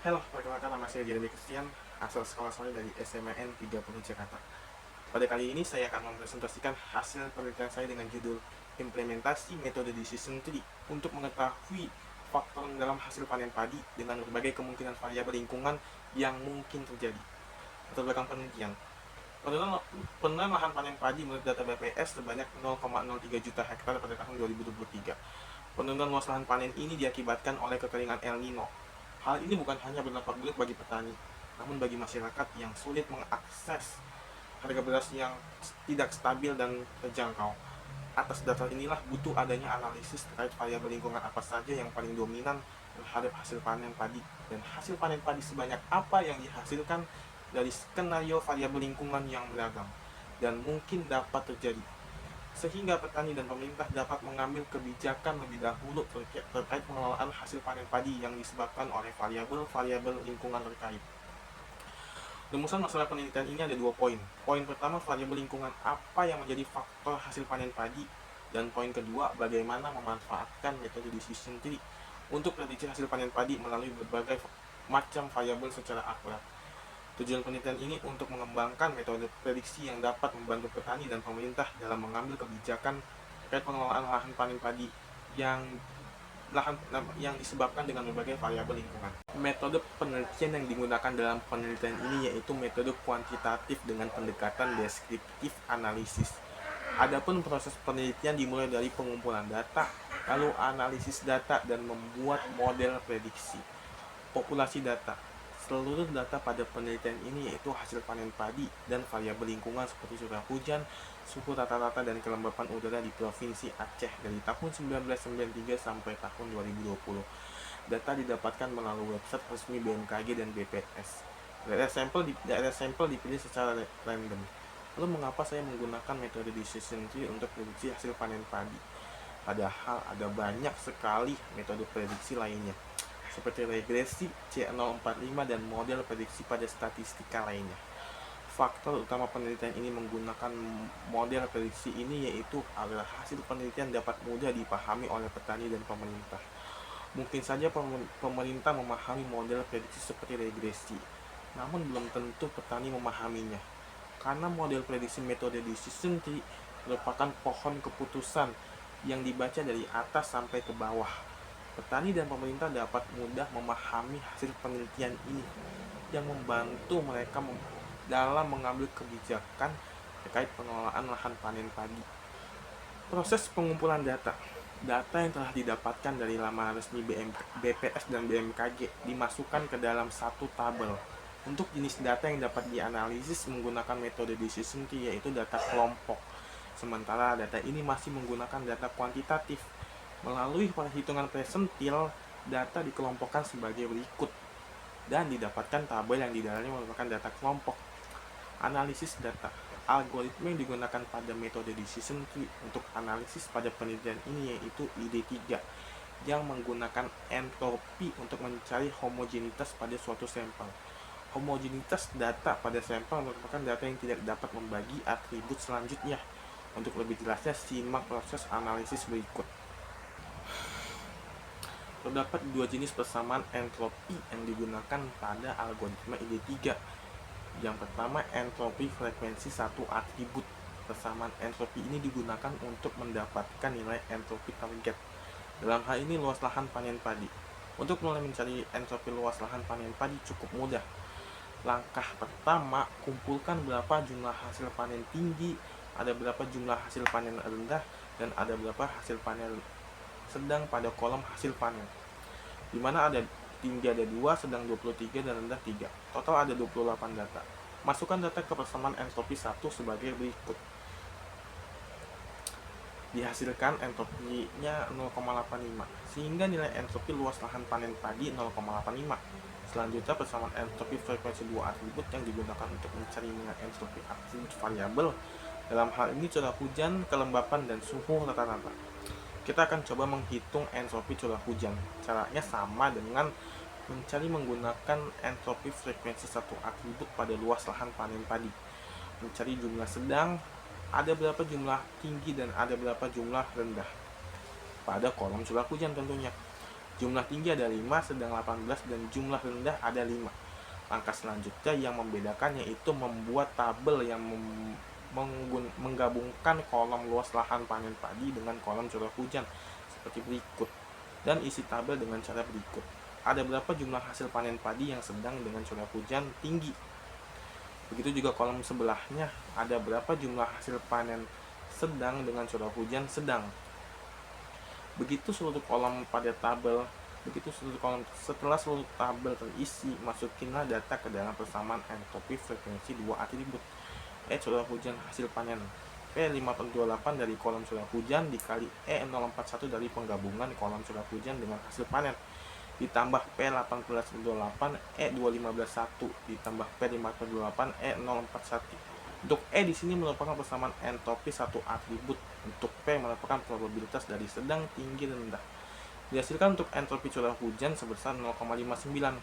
Halo, perkenalkan nama saya Jeremy Christian, asal sekolah saya dari SMAN 30 Jakarta. Pada kali ini saya akan mempresentasikan hasil penelitian saya dengan judul Implementasi Metode Decision Tree untuk mengetahui faktor dalam hasil panen padi dengan berbagai kemungkinan variabel lingkungan yang mungkin terjadi. Latar belakang penelitian. Penurunan lahan panen padi menurut data BPS sebanyak 0,03 juta hektar pada tahun 2023. Penurunan luas lahan panen ini diakibatkan oleh kekeringan El Nino. Hal ini bukan hanya berdampak buruk bagi petani, namun bagi masyarakat yang sulit mengakses harga beras yang tidak stabil dan terjangkau. Atas dasar inilah butuh adanya analisis terkait variabel lingkungan apa saja yang paling dominan terhadap hasil panen padi, dan hasil panen padi sebanyak apa yang dihasilkan dari skenario variabel lingkungan yang beragam dan mungkin dapat terjadi, sehingga petani dan pemerintah dapat mengambil kebijakan lebih dahulu terkait pengelolaan hasil panen padi yang disebabkan oleh variabel-variabel lingkungan terkait. Rumusan masalah penelitian ini ada 2 poin. Poin pertama, variabel lingkungan apa yang menjadi faktor hasil panen padi, dan poin kedua, bagaimana memanfaatkan metode decision tree untuk prediksi hasil panen padi melalui berbagai macam variabel secara akurat. Tujuan penelitian ini untuk mengembangkan metode prediksi yang dapat membantu petani dan pemerintah dalam mengambil kebijakan terkait pengelolaan lahan panen padi yang disebabkan dengan berbagai variabel lingkungan. Metode penelitian yang digunakan dalam penelitian ini yaitu metode kuantitatif dengan pendekatan deskriptif analisis. Adapun proses penelitian dimulai dari pengumpulan data, lalu analisis data dan membuat model prediksi. Populasi data. Seluruh data pada penelitian ini yaitu hasil panen padi dan variabel lingkungan seperti curah hujan, suhu rata-rata dan kelembapan udara di Provinsi Aceh dari tahun 1993 sampai tahun 2020. Data didapatkan melalui website resmi BMKG dan BPS. Daerah sampel dipilih secara random. Lalu mengapa saya menggunakan metode decision tree untuk prediksi hasil panen padi? Padahal ada banyak sekali metode prediksi lainnya, seperti regresi, C045, dan model prediksi pada statistika lainnya. Faktor utama penelitian ini menggunakan model prediksi ini yaitu agar hasil penelitian dapat mudah dipahami oleh petani dan pemerintah. Mungkin saja pemerintah memahami model prediksi seperti regresi, namun belum tentu petani memahaminya. Karena model prediksi metode decision tree merupakan pohon keputusan yang dibaca dari atas sampai ke bawah. Petani dan pemerintah dapat mudah memahami hasil penelitian ini yang membantu mereka dalam mengambil kebijakan terkait pengelolaan lahan panen padi. Proses pengumpulan data. Data yang telah didapatkan dari laman resmi BPS dan BMKG dimasukkan ke dalam satu tabel. Untuk jenis data yang dapat dianalisis menggunakan metode decision tree yaitu data kelompok. Sementara data ini masih menggunakan data kuantitatif. Melalui perhitungan persentil, data dikelompokkan sebagai berikut dan didapatkan tabel yang di dalamnya merupakan data kelompok. Analisis data. Algoritma yang digunakan pada metode decision tree untuk analisis pada penelitian ini yaitu ID3 yang menggunakan entropi untuk mencari homogenitas pada suatu sampel. Homogenitas data pada sampel merupakan data yang tidak dapat membagi atribut selanjutnya. Untuk lebih jelasnya, simak proses analisis berikut. Terdapat dua jenis persamaan entropi yang digunakan pada algoritma ID3. Yang pertama, entropi frekuensi satu atribut. Persamaan entropi ini digunakan untuk mendapatkan nilai entropi target. Dalam hal ini luas lahan panen padi. Untuk mulai mencari entropi luas lahan panen padi cukup mudah. Langkah pertama, kumpulkan berapa jumlah hasil panen tinggi, ada berapa jumlah hasil panen rendah, dan ada berapa hasil panen sedang pada kolom hasil panen, di mana ada tinggi ada 2, sedang 23, dan rendah 3. Total ada 28 data. Masukkan data ke persamaan entropi 1 sebagai berikut. Dihasilkan entropinya 0,85, sehingga nilai entropi luas lahan panen padi 0,85. Selanjutnya, persamaan entropi frekuensi 2 atribut yang digunakan untuk mencari nilai entropi atribut variabel. Dalam hal ini curah hujan, kelembapan, dan suhu rata-rata. Kita akan coba menghitung entropi curah hujan. Caranya sama dengan mencari menggunakan entropi frekuensi satu atribut pada luas lahan panen padi. Mencari jumlah sedang, ada berapa jumlah tinggi dan ada berapa jumlah rendah pada kolom curah hujan tentunya. Jumlah tinggi ada 5, sedang 18, dan jumlah rendah ada 5. Langkah selanjutnya yang membedakan yaitu membuat tabel yang menggabungkan kolom luas lahan panen padi dengan kolom curah hujan seperti berikut, dan isi tabel dengan cara berikut. Ada berapa jumlah hasil panen padi yang sedang dengan curah hujan tinggi. Begitu juga kolom sebelahnya, ada berapa jumlah hasil panen sedang dengan curah hujan sedang. Begitu seluruh kolom pada tabel. Setelah seluruh tabel terisi, masukinlah data ke dalam persamaan entropi frekuensi dua atribut. Curah hujan hasil panen P5/28 dari kolom curah hujan dikali E041 dari penggabungan kolom curah hujan dengan hasil panen, ditambah P18/28 E2511 ditambah P5/28 E041. Untuk E di sini merupakan persamaan entropi satu atribut. Untuk P merupakan probabilitas dari sedang, tinggi, rendah. Dihasilkan untuk entropi curah hujan sebesar 0,59.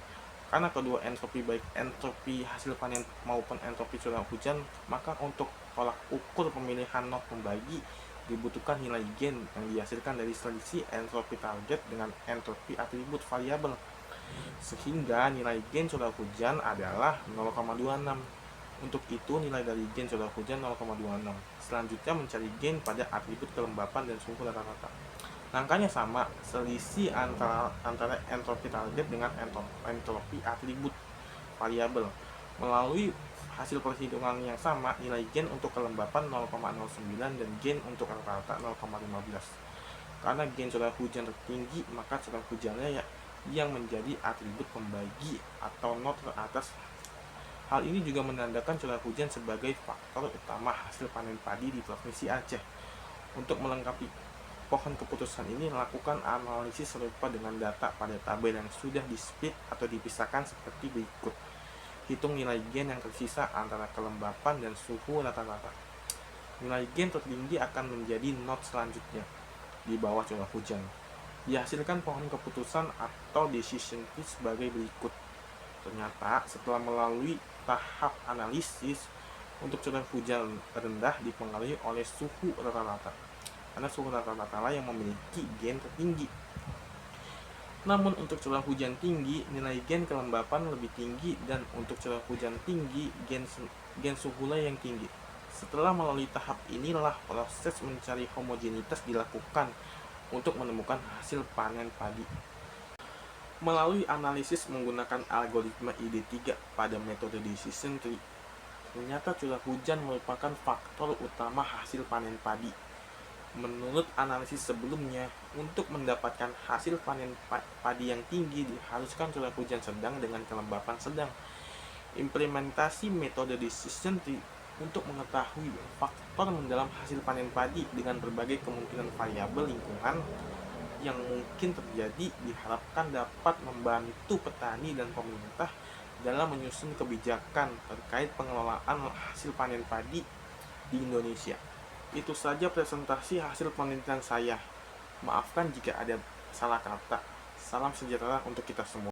Karena kedua entropi, baik entropi hasil panen maupun entropi curah hujan, maka untuk tolak ukur pemilihan not pembagi dibutuhkan nilai gain yang dihasilkan dari selisih entropi target dengan entropi atribut variabel. Sehingga nilai gain curah hujan adalah 0,26. Untuk itu nilai dari gain curah hujan 0,26. Selanjutnya mencari gain pada atribut kelembapan dan suhu rata-rata. Langkahnya sama, selisih antara entropi target dengan entropi atribut variabel. Melalui hasil perhitungan yang sama, nilai gain untuk kelembapan 0,09 dan gain untuk rata-rata 0,15. Karena gain curah hujan tertinggi, maka curah hujannya yang menjadi atribut pembagi atau not teratas. Hal ini juga menandakan curah hujan sebagai faktor utama hasil panen padi di Provinsi Aceh. Untuk melengkapi pohon keputusan ini, lakukan analisis serupa dengan data pada tabel yang sudah di-split atau dipisahkan seperti berikut. Hitung nilai gain yang tersisa antara kelembapan dan suhu rata-rata. Nilai gain tertinggi akan menjadi not selanjutnya, di bawah curah hujan. Dihasilkan pohon keputusan atau decision tree sebagai berikut. Ternyata setelah melalui tahap analisis, untuk curah hujan rendah dipengaruhi oleh suhu rata-rata, karena suhu rata-rata lah yang memiliki gain tertinggi. Namun untuk curah hujan tinggi, nilai gain kelembapan lebih tinggi, dan untuk curah hujan tinggi, gain suhu lah yang tinggi. Setelah melalui tahap inilah proses mencari homogenitas dilakukan untuk menemukan hasil panen padi. Melalui analisis menggunakan algoritma ID3 pada metode decision tree, ternyata curah hujan merupakan faktor utama hasil panen padi. Menurut analisis sebelumnya, untuk mendapatkan hasil panen padi yang tinggi diharuskan curah hujan sedang dengan kelembapan sedang. Implementasi metode decision tree untuk mengetahui faktor mendalam hasil panen padi dengan berbagai kemungkinan variabel lingkungan yang mungkin terjadi diharapkan dapat membantu petani dan pemerintah dalam menyusun kebijakan terkait pengelolaan hasil panen padi di Indonesia. Itu saja presentasi hasil penelitian saya. Maafkan jika ada salah kata. Salam sejahtera untuk kita semua.